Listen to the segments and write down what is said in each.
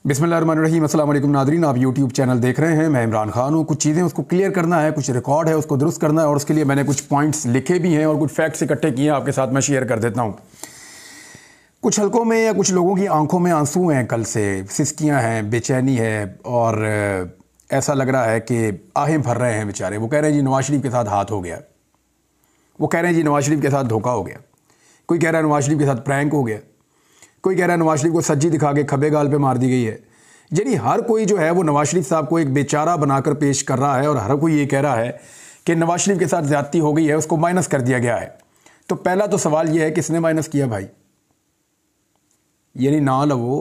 बिस्मिल्लाहिर्रहमानिर्रहीम। अस्सलाम वालेकुम नादरीन, आप यूट्यूब चैनल देख रहे हैं। मैं इमरान खान हूँ। कुछ चीज़ें उसको क्लियर करना है, कुछ रिकॉर्ड है उसको दुरुस्त करना है और उसके लिए मैंने कुछ पॉइंट्स लिखे भी हैं और कुछ फैक्ट्स इकट्ठे किए हैं, आपके साथ मैं शेयर कर देता हूँ। कुछ हलकों में या कुछ लोगों की आंखों में आंसू हैं, कल से सिसकियाँ हैं, बेचैनी है और ऐसा लग रहा है कि आहें भर रहे हैं बेचारे। वो कह रहे हैं जी नवाज शरीफ के साथ हाथ हो गया, वो कह रहे हैं जी नवाज शरीफ के साथ धोखा हो गया, कोई कह रहा है नवाज शरीफ के साथ प्रैंक हो गया, कोई कह रहा है नवाज शरीफ को सज्जी दिखा के खब्बे गाल पे मार दी गई है। यानी हर कोई जो है वो नवाज शरीफ साहब को एक बेचारा बनाकर पेश कर रहा है और हर कोई ये कह रहा है कि नवाज शरीफ के साथ ज़्यादती हो गई है, उसको माइनस कर दिया गया है। तो पहला तो सवाल ये है किसने माइनस किया भाई? यानी ना लवो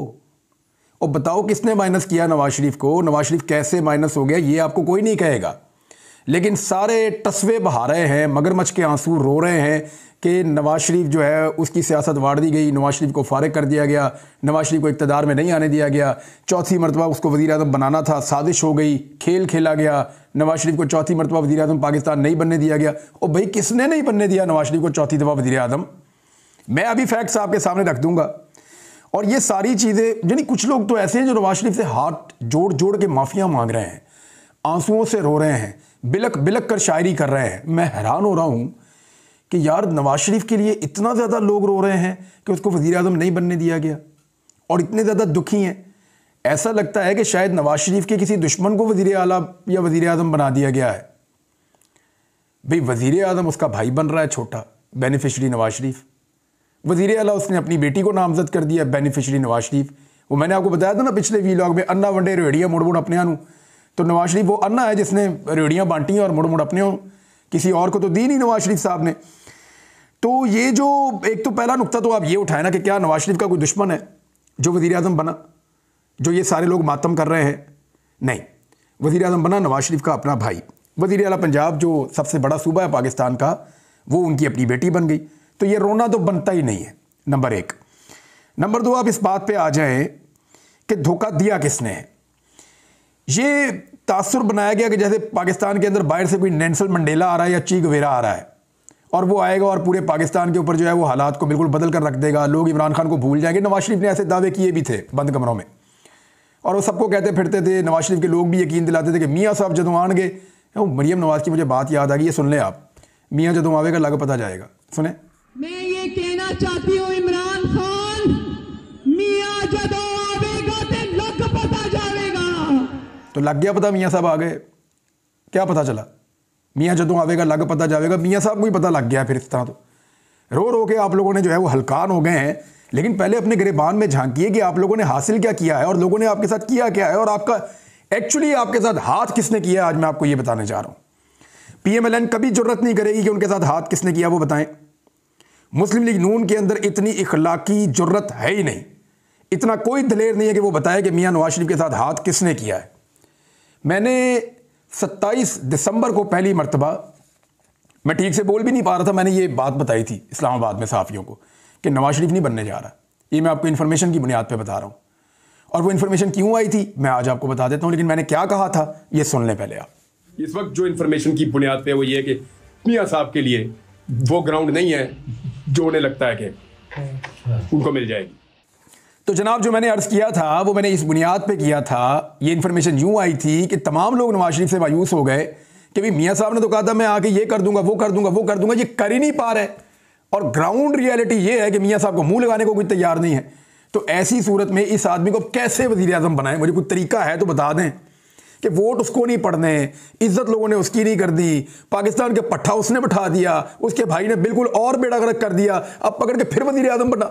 और बताओ किसने माइनस किया नवाज शरीफ को? नवाज शरीफ कैसे माइनस हो गया ये आपको कोई नहीं कहेगा, लेकिन सारे तस्वे बहा रहे हैं, मगरमच्छ के आंसू रो रहे हैं कि नवाज शरीफ जो है उसकी सियासत वाड़ दी गई, नवाज शरीफ को फारिग कर दिया गया, नवाज शरीफ को इक़्तिदार में नहीं आने दिया गया, चौथी मरतबा उसको वज़ीर आज़म बनाना था, साजिश हो गई, खेल खेला गया, नवाज शरीफ को चौथी मरतबा वज़ीर आज़म पाकिस्तान नहीं बनने दिया गया। और भाई किसने नहीं बनने दिया नवाज शरीफ को चौथी दफ़ा वज़ीर आज़म? मैं अभी फैक्ट्स आपके सामने रख दूंगा। और ये सारी चीज़ें, यानी कुछ लोग तो ऐसे हैं जो नवाज शरीफ से हाथ जोड़ जोड़ के माफ़ियाँ मांग रहे हैं, आंसुओं से रो रहे हैं, बिलक बिलक कर शायरी कर रहे हैं। मैं हैरान हो रहा हूँ कि यार नवाज शरीफ के लिए इतना ज़्यादा लोग रो रहे हैं कि उसको वज़ीर आज़म नहीं बनने दिया गया और इतने ज़्यादा दुखी हैं। ऐसा लगता है कि शायद नवाज शरीफ के किसी दुश्मन को वज़ीर आला या वज़ीर आज़म बना दिया गया है। भाई वज़ीर आज़म उसका भाई बन रहा है छोटा, बेनिफिशरी नवाज शरीफ। वज़ीर आला उसने अपनी बेटी को नामजद कर दिया, बेनिफिशरी नवाज शरीफ। वो मैंने आपको बताया था ना पिछले वीलॉग में, अन्ना वंडे रेड़ियाँ मुड़ मुड़ अपने आनू। तो नवाज शरीफ वो अन्ना है जिसने रेड़ियाँ बांटी और मुड़ मुड़ अपने हो, किसी और को तो दी नहीं नवाज शरीफ साहब ने। तो ये जो एक तो पहला नुक्ता तो आप ये उठाए ना कि क्या नवाज शरीफ का कोई दुश्मन है जो वज़ीर आज़म बना, जो ये सारे लोग मातम कर रहे हैं? नहीं, वज़ीर आज़म बना नवाज शरीफ का अपना भाई। वज़ीर आला पंजाब जो सबसे बड़ा सूबा है पाकिस्तान का, वो उनकी अपनी बेटी बन गई। तो ये रोना तो बनता ही नहीं है, नंबर एक। नंबर दो, आप इस बात पे आ जाएं कि धोखा दिया किसने है। ये तासुर बनाया गया कि जैसे पाकिस्तान के अंदर बाहर से कोई नेल्सन मंडेला आ रहा है या ची गुवेरा आ रहा है और वो आएगा और पूरे पाकिस्तान के ऊपर जो है वो हालात को बिल्कुल बदल कर रख देगा, लोग इमरान खान को भूल जाएंगे। नवाज शरीफ ने ऐसे दावे किए भी थे बंद कमरों में और वो सबको कहते फिरते थे। नवाज शरीफ के लोग भी यकीन दिलाते थे कि मियाँ साहब जदों आएंगे। मरियम नवाज की मुझे बात याद आ गई, ये सुन ले आप। मियाँ जदों आवेगा लग पता जाएगा। सुने, मैं ये कहना चाहती हूँ इमरान खान, मियाँ जदों आवेगा ते लग पता जाएगा। तो लग गया पता, मियाँ साहब आ गए। क्या पता चला? मियाँ जदों आवेगा लग पता जाएगा। मियाँ साहब को ही पता लग गया। फिर इस तरह तो रो रो के आप लोगों ने जो है वो हलकान हो गए हैं। लेकिन पहले अपने गिरेबान में झांकिए कि आप लोगों ने हासिल क्या किया है और लोगों ने आपके साथ किया क्या है और आपका एक्चुअली आपके साथ हाथ किसने किया है। आज मैं आपको ये बताने जा रहा हूँ। PMLN कभी जरूरत नहीं करेगी कि उनके साथ हाथ किसने किया वो बताएं। मुस्लिम लीग नून के अंदर इतनी इखलाकी जुर्रत है ही नहीं, इतना कोई दलेर नहीं है कि वो बताए कि मियाँ नवाज शरीफ के साथ हाथ किसने किया है। मैंने 27 दिसंबर को पहली मरतबा, मैं ठीक से बोल भी नहीं पा रहा था, मैंने ये बात बताई थी इस्लामाबाद में सहाफ़ियों को कि नवाज शरीफ नहीं बनने जा रहा। ये मैं आपको इन्फॉर्मेशन की बुनियाद पे बता रहा हूँ और वो इन्फॉर्मेशन क्यों आई थी मैं आज आपको बता देता हूँ। लेकिन मैंने क्या कहा था ये सुन लें पहले आप। इस वक्त जो इन्फॉर्मेशन की बुनियाद पे वो ये है कि मियाँ साहब के लिए वो ग्राउंड नहीं है जो उन्हें लगता है कि उनको मिल जाएगी। तो जनाब जो मैंने अर्ज़ किया था वो मैंने इस बुनियाद पे किया था। ये इन्फॉर्मेशन यूं आई थी कि तमाम लोग नवाज शरीफ से मायूस हो गए कि भाई मियाँ साहब ने तो कहा था मैं आके ये कर दूंगा, वो कर दूंगा, वो कर दूंगा, ये कर ही नहीं पा रहे। और ग्राउंड रियलिटी ये है कि मियाँ साहब को मुंह लगाने को कोई तैयार नहीं है। तो ऐसी सूरत में इस आदमी को कैसे वज़ीर आज़म बनाए? मुझे कोई तरीका है तो बता दें कि वोट उसको नहीं पड़ने, इज्जत लोगों ने उसकी नहीं कर दी, पाकिस्तान के पट्ठा उसने बैठा दिया, उसके भाई ने बिल्कुल और बेड़ा गर्क कर दिया, अब पकड़ के फिर वज़ीर आज़म बना।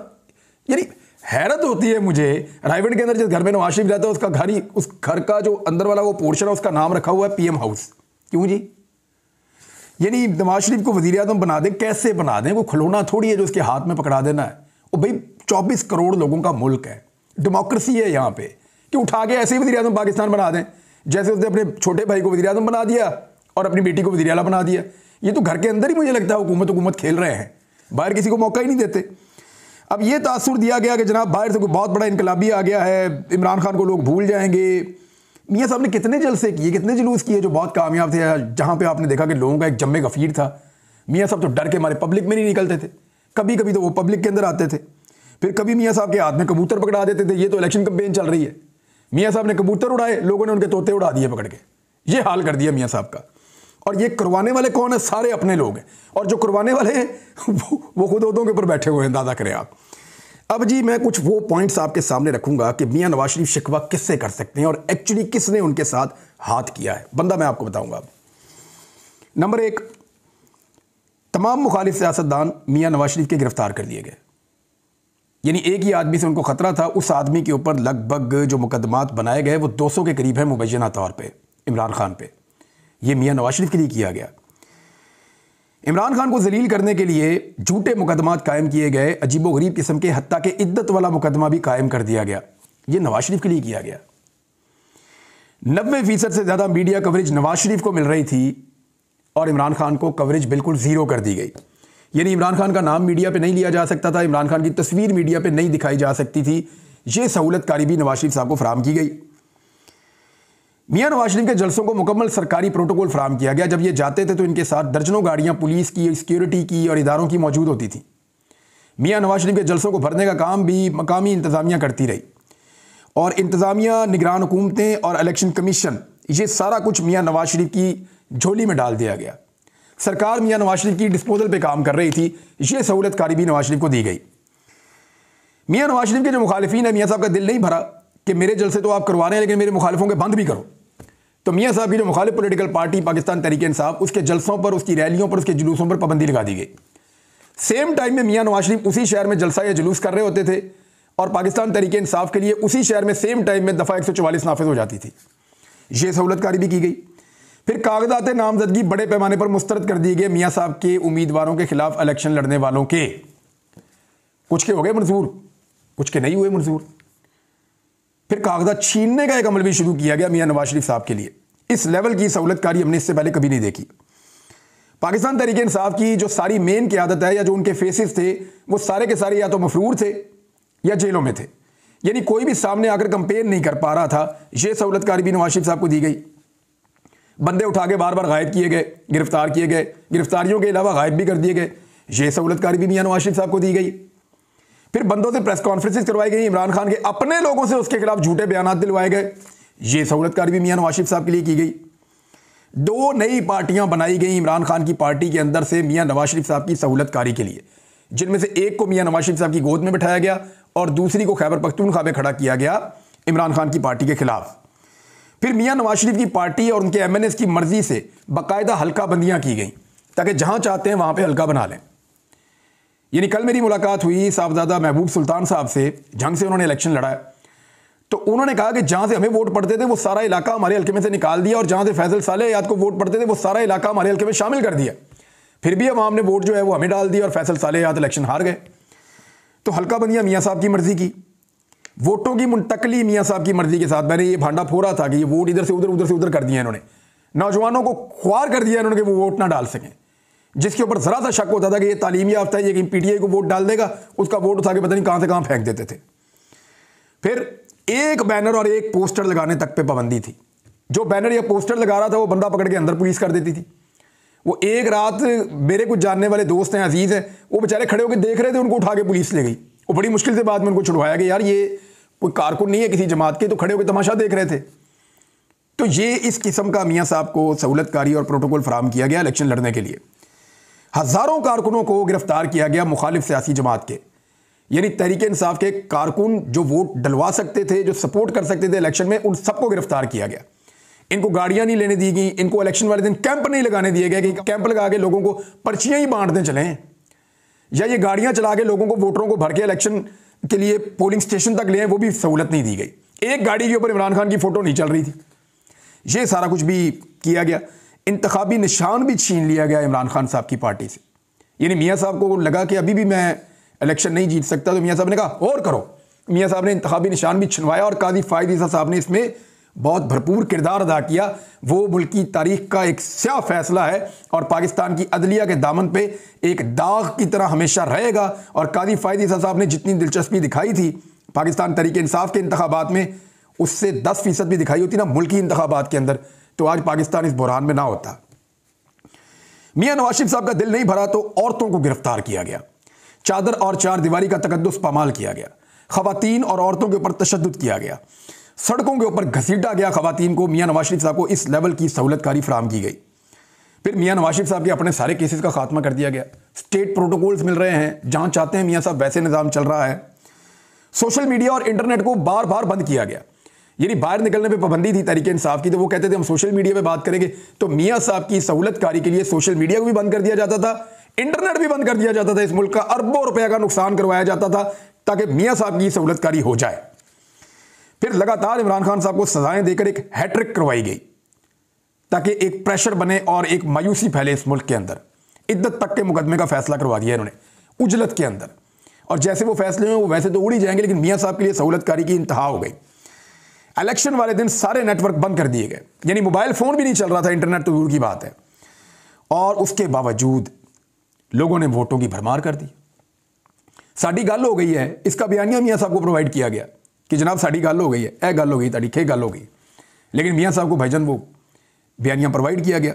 यानी हैरत होती है मुझे। रायगढ़ के अंदर जिस घर में नवाज शरीफ रहता है उसका घर ही, उस घर का जो अंदर वाला वो पोर्शन है उसका नाम रखा हुआ है PM हाउस। क्यों जी? यानी नवाज शरीफ को वज़ीर आज़म बना दें, कैसे बना दें? वो खिलौना थोड़ी है जो उसके हाथ में पकड़ा देना है। और भाई 24 करोड़ लोगों का मुल्क है, डेमोक्रेसी है यहाँ पे, कि उठा के ऐसे ही वज़ीर आज़म पाकिस्तान बना दें जैसे उसने अपने छोटे भाई को वज़ीर आज़म बना दिया और अपनी बेटी को वज़ीर आला बना दिया। ये तो घर के अंदर ही मुझे लगता है हुकूमत खेल रहे हैं, बाहर किसी को मौका ही नहीं देते। अब ये तासुर दिया गया कि जनाब बाहर से कोई बहुत बड़ा इनकलाबी आ गया है, इमरान खान को लोग भूल जाएंगे। मियाँ साहब ने कितने जलसे किए, कितने जुलूस किए जो बहुत कामयाब थे, जहाँ पे आपने देखा कि लोगों का एक जम्मे गफीर था। मियाँ साहब तो डर के मारे पब्लिक में नहीं निकलते थे, कभी कभी तो वो पब्लिक के अंदर आते थे, फिर कभी मियाँ साहब के हाथ में कबूतर पकड़ा देते थे। ये तो इलेक्शन कैंपेन चल रही है, मियाँ साहब ने कबूतर उड़ाए, लोगों ने उनके तोते उड़ा दिए पकड़ के। ये हाल कर दिया मियाँ साहब का। और ये करवाने वाले कौन है? सारे अपने लोग हैं। और जो करवाने वाले हैं वो खुद उहदों के ऊपर बैठे हुए हैं, दादा करें आप। अब जी मैं कुछ वो पॉइंट्स आपके सामने रखूंगा कि मियाँ नवाज शरीफ शिकवा किससे कर सकते हैं और एक्चुअली किसने उनके साथ हाथ किया है। बंदा मैं आपको बताऊंगा। नंबर 1, तमाम मुखालिफ सियासतदान मियाँ नवाज शरीफ के गिरफ्तार कर लिए गए। यानी एक ही आदमी से उनको खतरा था, उस आदमी के ऊपर लगभग जो मुकदमात बनाए गए वो 200 के करीब है मुबैना तौर पे इमरान खान पे। ये मियाँ नवाज शरीफ के लिए किया गया। इमरान खान को जलील करने के लिए झूठे मुकदमात कायम किए गए, अजीबोगरीब किस्म के, हत्ता के इद्दत वाला मुकदमा भी कायम कर दिया गया। ये नवाज शरीफ के लिए किया गया। 90% से ज़्यादा मीडिया कवरेज नवाज शरीफ को मिल रही थी और इमरान खान को कवरेज बिल्कुल ज़ीरो कर दी गई। यानी इमरान खान का नाम मीडिया पे नहीं लिया जा सकता था, इमरान खान की तस्वीर मीडिया पे नहीं दिखाई जा सकती थी। ये सहूलतकारी भी नवाज शरीफ साहब को फराम की गई। मियाँ नवाज शरीफ के जलसों को मुकम्मल सरकारी प्रोटोकॉल फराम किया गया। जब ये जाते थे तो इनके साथ दर्जनों गाड़ियां पुलिस की, सिक्योरिटी की और इदारों की मौजूद होती थी। मियाँ नवाज शरीफ के जलसों को भरने का काम भी मकामी इंतज़ामिया करती रही और इंतज़ामिया, निगरान हुकूमतें और इलेक्शन कमीशन, ये सारा कुछ मियाँ नवाज शरीफ की झोली में डाल दिया गया। सरकार मियाँ नवाज शरीफ की डिस्पोजल पे काम कर रही थी। ये सहूलतकारी भी नवाज शरीफ को दी गई। मियाँ नवाज शरीफ के जो मुखालिफिन है, मियाँ साहब का दिल नहीं भरा कि मेरे जलसे तो आप करवा रहे हैं लेकिन मेरे मुखालिफों के बंद भी करो। तो मियाँ साहब की जो मुखालिफ पॉलिटिकल पार्टी पाकिस्तान तहरीक-ए-इंसाफ, उसके जलसों पर, उसकी रैलियों पर, उसके जुलूसों पर पाबंदी लगा दी गई। सेम टाइम में मियाँ नवाज शरीफ उसी शहर में जलसा या जुलूस कर रहे होते थे और पाकिस्तान तहरीक-ए-इंसाफ के लिए उसी शहर में सेम टाइम में दफ़ा 144 नाफिज हो जाती थी। ये सहूलतकारी भी की गई। फिर कागजात नामजदगी बड़े पैमाने पर मुस्तरद कर दिए गए मियाँ साहब के उम्मीदवारों के खिलाफ इलेक्शन लड़ने वालों के। कुछ के हो गए मंजूर, कुछ के नहीं हुए मंजूर। फिर कागजात छीनने का एक अमल भी शुरू किया गया मियाँ नवाज शरीफ साहब के लिए। इस लेवल की सहूलतकारी हमने इससे पहले कभी नहीं देखी। पाकिस्तान तहरीक-ए-इंसाफ की जो सारी मेन क़यादत है या जो उनके फेसेस थे, वो सारे के सारे या तो मफरूर थे या जेलों में थे। यानी कोई भी सामने आकर कंपेन नहीं कर पा रहा था। ये सहूलतकारी भी नवाज शरीफ साहब को दी गई। बंदे उठा के बार बार गायब किए गए, गिरफ्तार किए गए, गिरफ्तारियों के अलावा गायब भी कर दिए गए। ये सहूलतकारी भी मियाँ नवाज शरीफ साहब को दी गई। फिर बंदों से प्रेस कॉन्फ्रेंसेस करवाई गई, इमरान खान के अपने लोगों से उसके खिलाफ झूठे बयान दिलवाए गए। ये सहूलतकारी भी मियाँ नवाज शरीफ साहब के लिए की गई। 2 नई पार्टियां बनाई गई इमरान खान की पार्टी के अंदर से मियाँ नवाज शरीफ साहब की सहूलतकारी के लिए, जिनमें से एक को मियाँ नवाज शरीफ साहब की गोद में बिठाया गया और दूसरी को खैबर पख्तूनख्वा में खड़ा किया गया इमरान खान की पार्टी के खिलाफ। फिर मियाँ नवाज शरीफ की पार्टी और उनके MNAs की मर्जी से बाकायदा हल्का बंदियां की गई ताकि जहां चाहते हैं वहां पे हल्का बना लें। यानी कल मेरी मुलाकात हुई साहबजादा महबूब सुल्तान साहब से, जंग से उन्होंने इलेक्शन लड़ा है। तो उन्होंने कहा कि जहां से हमें वोट पड़ते थे वो सारा इलाका हमारे हल्के में से निकाल दिया और जहां से फैसल साले याद को वोट पड़ते थे वो सारा इलाका हमारे हल्के में शामिल कर दिया। फिर भी अवाम ने वोट जो है वो हमें डाल दिया और फैसल साले याद इलेक्शन हार गए। तो हल्का बंदियां मियाँ साहब की मर्जी की, वोटों की मुंतकली मियाँ साहब की मर्जी के साथ। मैंने ये भांडा फोड़ा था कि ये वोट इधर से उधर कर दिया इन्होंने, नौजवानों को ख्वार कर दिया इन्होंने कि वो वोट ना डाल सकें। जिसके ऊपर जरा सा शक होता था कि ये तालीम याफ्ता है, ये PTI को वोट डाल देगा, उसका वोट उठा के पता नहीं कहां से कहां फेंक देते थे। फिर एक बैनर और एक पोस्टर लगाने तक पे पाबंदी थी। जो बैनर या पोस्टर लगा रहा था वो बंदा पकड़ के अंदर पुलिस कर देती थी। वो एक रात मेरे कुछ जानने वाले दोस्त हैं, अजीज हैं, वो बेचारे खड़े होकर देख रहे थे, उनको उठा के पुलिस ले गई। वो बड़ी मुश्किल से बाद में उनको छुड़वाया कि यार ये कोई कारकुन नहीं है किसी जमात के, तो खड़े होकर तमाशा देख रहे थे। तो ये इस किस्म का मियाँ साहब को सहूलतकारी और प्रोटोकॉल फराम किया गया इलेक्शन लड़ने के लिए। हजारों कारकुनों को गिरफ्तार किया गया मुखालिफ सियासी जमात के, यानी तहरीक-ए-इंसाफ के कारकुन जो वोट डलवा सकते थे, जो सपोर्ट कर सकते थे इलेक्शन में, उन सबको गिरफ्तार किया गया। इनको गाड़ियां नहीं लेने दी गई, इनको इलेक्शन वाले दिन कैंप नहीं लगाने दिए गए कि कैंप लगा के लोगों को पर्चियां ही बांटते चलें, या ये गाड़ियां चला के लोगों को, वोटरों को भर के इलेक्शन के लिए पोलिंग स्टेशन तक ले आए, वो भी सहूलत नहीं दी गई। एक गाड़ी के ऊपर इमरान खान की फोटो नहीं चल रही थी। ये सारा कुछ भी किया गया। इंतखाबी निशान भी छीन लिया गया इमरान खान साहब की पार्टी से। यानी मियाँ साहब को लगा कि अभी भी मैं इलेक्शन नहीं जीत सकता, तो मियाँ साहब ने कहा और करो। मियाँ साहब ने इंतखाबी निशान भी छिनवाया और काजी फायद ईसा साहब ने इसमें बहुत भरपूर किरदार अदा किया। वो मुल्क की तारीख का एक स्याह फैसला है और पाकिस्तान की अदलिया के दामन पे एक दाग की तरह हमेशा रहेगा। और काजी फायद ईसा साहब ने जितनी दिलचस्पी दिखाई थी पाकिस्तान तहरीक-ए-इंसाफ के इंतखाबात में, उससे 10% भी दिखाई होती ना मुल्की इंतखाबात के अंदर, तो आज पाकिस्तान इस बुरहान में ना होता। मियाँ नवाज शरीफ साहब का दिल नहीं भरा तो औरतों को गिरफ्तार किया गया, चादर और चार दीवारी का तकद्दुस पामाल किया गया, खवातीन और औरतों के ऊपर तशद्दुद किया गया, सड़कों के ऊपर घसीटा गया खवातीन को, मियां नवाज शरीफ साहब को इस लेवल की सहूलतकारी फराहम की गई। फिर मियां नवाज शरीफ साहब के अपने सारे केसेस का खात्मा कर दिया गया। स्टेट प्रोटोकॉल्स मिल रहे हैं, जहां चाहते हैं मियां साहब वैसे निज़ाम चल रहा है। सोशल मीडिया और इंटरनेट को बार बार बंद किया गया, यानी बाहर निकलने पे पाबंदी थी तहरीक इंसाफ की, तो वो कहते थे हम सोशल मीडिया पे बात करेंगे, तो मियां साहब की सहूलतकारी के लिए सोशल मीडिया को भी बंद कर दिया जाता था, इंटरनेट भी बंद कर दिया जाता था। इस मुल्क का अरबों रुपए का नुकसान करवाया जाता था ताकि मियां साहब की सहूलतकारी हो जाए। फिर लगातार इमरान खान साहब को सजाएं देकर एक हैट्रिक करवाई गई ताकि एक प्रेशर बने और एक मायूसी फैले इस मुल्क के अंदर। इद्दत तक के मुकदमे का फैसला करवा दिया इन्होंने उजलत के अंदर, और जैसे वो फैसले हैं वो वैसे तो उड़ ही जाएंगे, लेकिन मियां साहब के लिए सहूलतकारी की इंतहा हो गई। इलेक्शन वाले दिन सारे नेटवर्क बंद कर दिए गए, यानी मोबाइल फोन भी नहीं चल रहा था, इंटरनेट तो दूर की बात है। और उसके बावजूद लोगों ने वोटों की भरमार कर दी। साड़ी गल हो गई है, इसका बयानिया मियां साहब को प्रोवाइड किया गया कि जनाब साड़ी गल हो गई है, ए गल हो गई, ताड़ी खे गल हो गई, लेकिन मियां साहब को भाईजान वो बयानिया प्रोवाइड किया गया।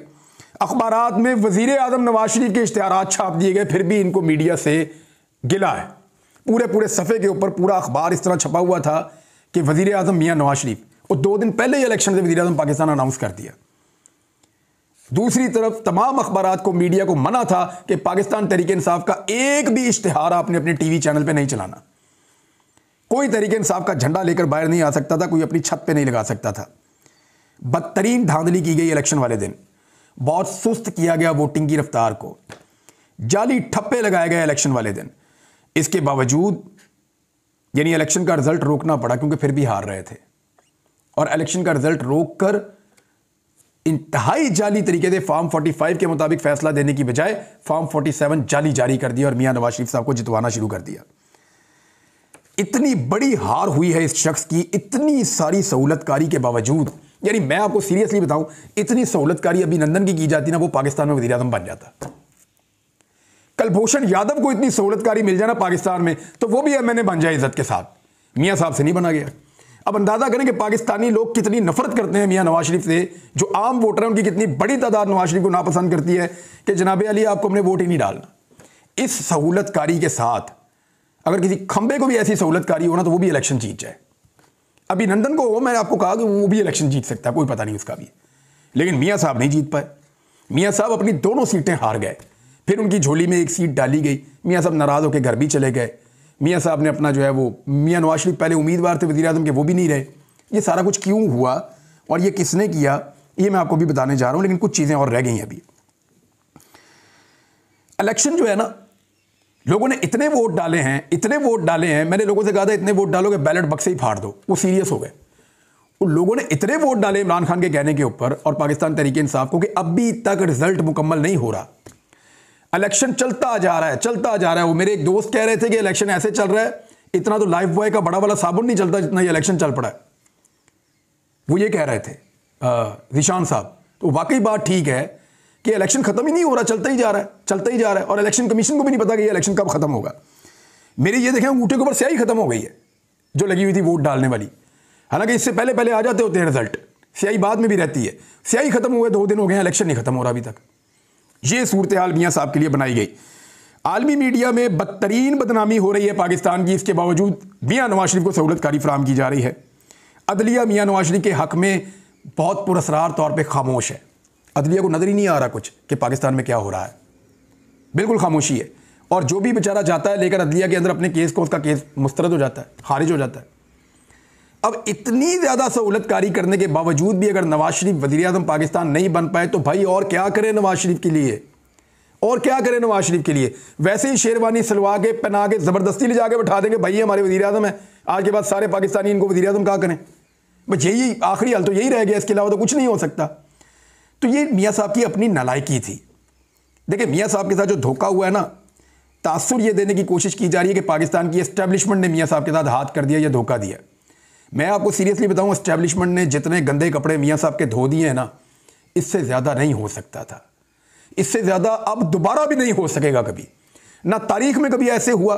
अखबारात में वजीर आजम नवाज शरीफ के इश्तिहारात छाप दिए गए, फिर भी इनको मीडिया से गिला है। पूरे पूरे सफ़े के ऊपर पूरा अखबार इस तरह छपा हुआ था कि वजीर आजम मियां नवाज शरीफ, और 2 दिन पहले ही इलेक्शन से वजीर आजम पाकिस्तान अनाउंस कर दिया। दूसरी तरफ तमाम अखबारात को, मीडिया को मना था कि पाकिस्तान तहरीक इंसाफ का एक भी इश्तिहार आपने अपने टीवी चैनल पे नहीं चलाना। कोई तहरीक इंसाफ का झंडा लेकर बाहर नहीं आ सकता था, कोई अपनी छत पे नहीं लगा सकता था। बदतरीन धांधली की गई इलेक्शन वाले दिन, बहुत सुस्त किया गया वोटिंग की रफ्तार को, जाली ठप्पे लगाए गए इलेक्शन वाले दिन। इसके बावजूद यानी इलेक्शन का रिजल्ट रोकना पड़ा, क्योंकि फिर भी हार रहे थे, और इलेक्शन का रिजल्ट रोककर इंतहाई जाली तरीके से फॉर्म 45 के मुताबिक फैसला देने की बजाय फॉर्म 47 जाली जारी कर दिया और मियां नवाज शरीफ साहब को जितवाना शुरू कर दिया। इतनी बड़ी हार हुई है इस शख्स की, इतनी सारी सहूलतकारी के बावजूद। यानी मैं आपको सीरियसली बताऊं, इतनी सहूलतकारी अभिनंदन की जाती ना, वो पाकिस्तान में वज़ीर आज़म बन जाता। कलभूषण यादव को इतनी सहूलतकारी मिल जाए ना पाकिस्तान में, तो वो भी एमएनए बन जाए इज्जत के साथ। मियां साहब से नहीं बना गया। अब अंदाजा करें कि पाकिस्तानी लोग कितनी नफरत करते हैं मियां नवाज शरीफ से। जो आम वोटर हैं उनकी कितनी बड़ी तादाद नवाज शरीफ को नापसंद करती है कि जनाब अली आपको अपने वोट ही नहीं डालना। इस सहूलतकारी के साथ अगर किसी खंबे को भी ऐसी सहूलतकारी हो ना, तो वो भी इलेक्शन जीत जाए। अभिनंदन को मैंने आपको कहा कि वो भी इलेक्शन जीत सकता है, कोई पता नहीं उसका भी, लेकिन मियां साहब नहीं जीत पाए। मियां साहब अपनी दोनों सीटें हार गए, फिर उनकी झोली में एक सीट डाली गई। मियां साहब नाराज होकर घर भी चले गए। मियां साहब ने अपना जो है वो, मियां नवाज शरीफ पहले उम्मीदवार थे वज़ीर आज़म के, वो भी नहीं रहे। ये सारा कुछ क्यों हुआ और ये किसने किया, ये मैं आपको भी बताने जा रहा हूं, लेकिन कुछ चीज़ें और रह गई हैं अभी। इलेक्शन जो है ना, लोगों ने इतने वोट डाले हैं, इतने वोट डाले हैं, मैंने लोगों से कहा था इतने वोट डालोगे बैलेट बक्से ही फाड़ दो, वो सीरियस हो गए। उन लोगों ने इतने वोट डाले इमरान खान के कहने के ऊपर और पाकिस्तान तहरीक इंसाफ को कि अभी तक रिजल्ट मुकम्मल नहीं हो रहा। इलेक्शन चलता जा रहा है, चलता जा रहा है। वो मेरे एक दोस्त कह रहे थे कि इलेक्शन ऐसे चल रहा है, इतना तो लाइफ बॉय का बड़ा वाला साबुन नहीं चलता जितना ये इलेक्शन चल पड़ा है। वो ये कह रहे थे जिशान साहब। तो वाकई बात ठीक है कि इलेक्शन खत्म ही नहीं हो रहा, चलता ही जा रहा है, चलता ही जा रहा है, और इलेक्शन कमीशन को भी नहीं पता कि ये इलेक्शन कब खत्म होगा। मेरी ये देखें अंगूठे के ऊपर स्याही खत्म हो गई है जो लगी हुई थी वोट डालने वाली। हालांकि इससे पहले पहले आ जाते होते हैं रिजल्ट, स्याही बाद में भी रहती है। स्याही खत्म हुए 2 दिन हो गए, इलेक्शन नहीं खत्म हो रहा अभी तक। ये सूरत हाल मियां साहब के लिए बनाई गई। आलमी मीडिया में बदतरीन बदनामी हो रही है पाकिस्तान की, इसके बावजूद मियां नवाज शरीफ को सहूलतकारी फराहम की जा रही है। अदलिया मियां नवाज शरीफ के हक में बहुत पुरअसरार तौर पर खामोश है। अदलिया को नजर ही नहीं आ रहा कुछ कि पाकिस्तान में क्या हो रहा है, बिल्कुल खामोशी है। और जो भी बेचारा जाता है लेकर अदलिया के अंदर अपने केस को, उसका केस मुस्तरद हो जाता है, खारिज हो जाता है। अब इतनी ज्यादा सहूलतकारी करने के बावजूद भी अगर नवाज शरीफ वज़ीर आज़म पाकिस्तान नहीं बन पाए, तो भाई और क्या करें नवाज शरीफ के लिए, और क्या करें नवाज शरीफ के लिए। वैसे ही शेरवानी सिलवा के पहना के जबरदस्ती ले जाके बैठा देंगे, भाई हमारे वज़ीर आज़म है, आज के बाद सारे पाकिस्तानी इनको वज़ीर आज़म क्या करें। बस यही आखिरी हाल तो यही रह गया, इसके अलावा तो कुछ नहीं हो सकता। तो ये मियां साहब की अपनी नालायकी थी। देखिए मियां साहब के साथ जो धोखा हुआ है ना, तासुर ये देने की कोशिश की जा रही है कि पाकिस्तान की एस्टेब्लिशमेंट ने मियां साहब के साथ हाथ कर दिया या धोखा दिया। मैं आपको सीरियसली बताऊं, एस्टेब्लिशमेंट ने जितने गंदे कपड़े मियां साहब के धो दिए हैं ना, इससे ज़्यादा नहीं हो सकता था। इससे ज़्यादा अब दोबारा भी नहीं हो सकेगा कभी। ना तारीख में कभी ऐसे हुआ,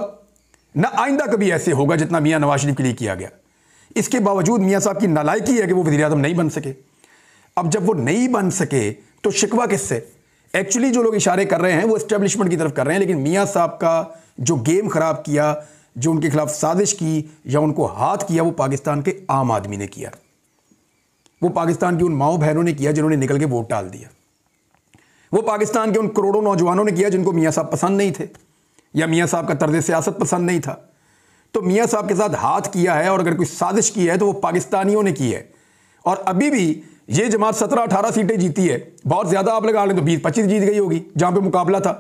ना आइंदा कभी ऐसे होगा जितना मियां नवाज शरीफ के लिए किया गया। इसके बावजूद मियां साहब की नालायकी है कि वो वज़ीर आज़म नहीं बन सके। अब जब वो नहीं बन सके तो शिकवा किससे? एक्चुअली जो लोग इशारे कर रहे हैं वो एस्टेब्लिशमेंट की तरफ कर रहे हैं, लेकिन मियां साहब का जो गेम खराब किया, जो उनके खिलाफ साजिश की या उनको हाथ किया वो पाकिस्तान के आम आदमी ने किया। वो पाकिस्तान की उन माओ बहनों ने किया जिन्होंने निकल के वोट डाल दिया। वो पाकिस्तान के उन करोड़ों नौजवानों ने किया जिनको मियाँ साहब पसंद नहीं थे या मियाँ साहब का तर्ज सियासत पसंद नहीं था। तो मियाँ साहब के साथ हाथ किया है और अगर कोई साजिश की है तो वो पाकिस्तानियों ने की है। और अभी भी ये जमात 17-18 सीटें जीती है, बहुत ज़्यादा आप लगा लें तो 20-25 जीत गई होगी जहाँ पे मुकाबला था।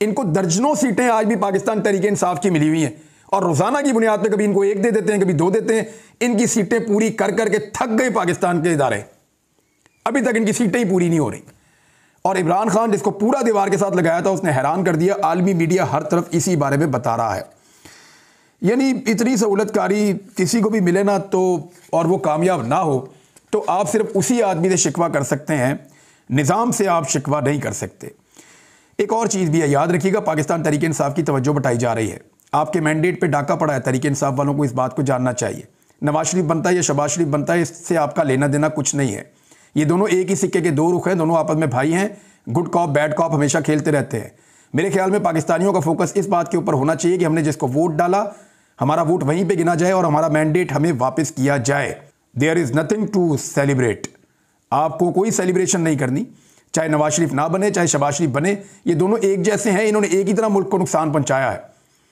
इनको दर्जनों सीटें आज भी पाकिस्तान तहरीक इंसाफ की मिली हुई हैं और रोज़ाना की बुनियाद पे कभी इनको 1 दे देते हैं, कभी 2 देते हैं। इनकी सीटें पूरी कर करके थक गए पाकिस्तान के इदारे, अभी तक इनकी सीटें ही पूरी नहीं हो रही। और इमरान खान जिसको पूरा दीवार के साथ लगाया था उसने हैरान कर दिया। आलमी मीडिया हर तरफ इसी बारे में बता रहा है। यानी इतनी सहूलतकारी किसी को भी मिले ना तो और वो कामयाब ना हो तो आप सिर्फ उसी आदमी से शिकवा कर सकते हैं, निज़ाम से आप शिकवा नहीं कर सकते। एक और चीज़ भी है, याद रखिएगा, पाकिस्तान तहरीक इंसाफ की तवज्जो बटाई जा रही है। आपके मैंडेट पे डाका पड़ा है, तहरीक इंसाफ वालों को इस बात को जानना चाहिए। नवाज शरीफ बनता है या शहबाज शरीफ बनता है, इससे आपका लेना देना कुछ नहीं है। ये दोनों एक ही सिक्के के 2 रुख हैं, दोनों आपस में भाई हैं। गुड कॉप बैड कॉप हमेशा खेलते रहते हैं। मेरे ख्याल में पाकिस्तानियों का फोकस इस बात के ऊपर होना चाहिए कि हमने जिसको वोट डाला हमारा वोट वहीं पे गिना जाए और हमारा मैंडेट हमें वापस किया जाए। There is nothing to celebrate. आपको कोई सेलिब्रेशन नहीं करनी, चाहे नवाज शरीफ ना बने चाहे शहबाज शरीफ बने, ये दोनों एक जैसे हैं। इन्होंने एक ही तरह मुल्क को नुकसान पहुंचाया है।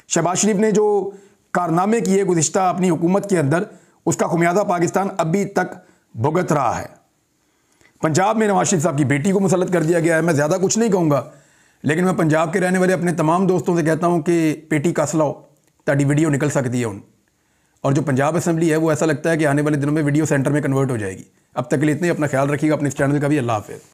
शहबाज शरीफ ने जो कारनामे किए गुज़िश्ता अपनी हुकूमत के अंदर, उसका खुमियाजा पाकिस्तान अभी तक भुगत रहा है। पंजाब में नवाज शरीफ साहब की बेटी को मुसल्लत कर दिया गया है। मैं ज़्यादा कुछ नहीं कहूँगा, लेकिन मैं पंजाब के रहने वाले अपने तमाम दोस्तों से कहता हूँ कि पेटी कस लाओ, ताकि वीडियो निकल सकती है उन। और जो पंजाब असेंबली है वो ऐसा लगता है कि आने वाले दिनों में वीडियो सेंटर में कन्वर्ट हो जाएगी। अब तक के लिए इतने, अपना ख्याल रखिएगा, अपने इस चैनल का भी। अल्लाह हाफ़िज़।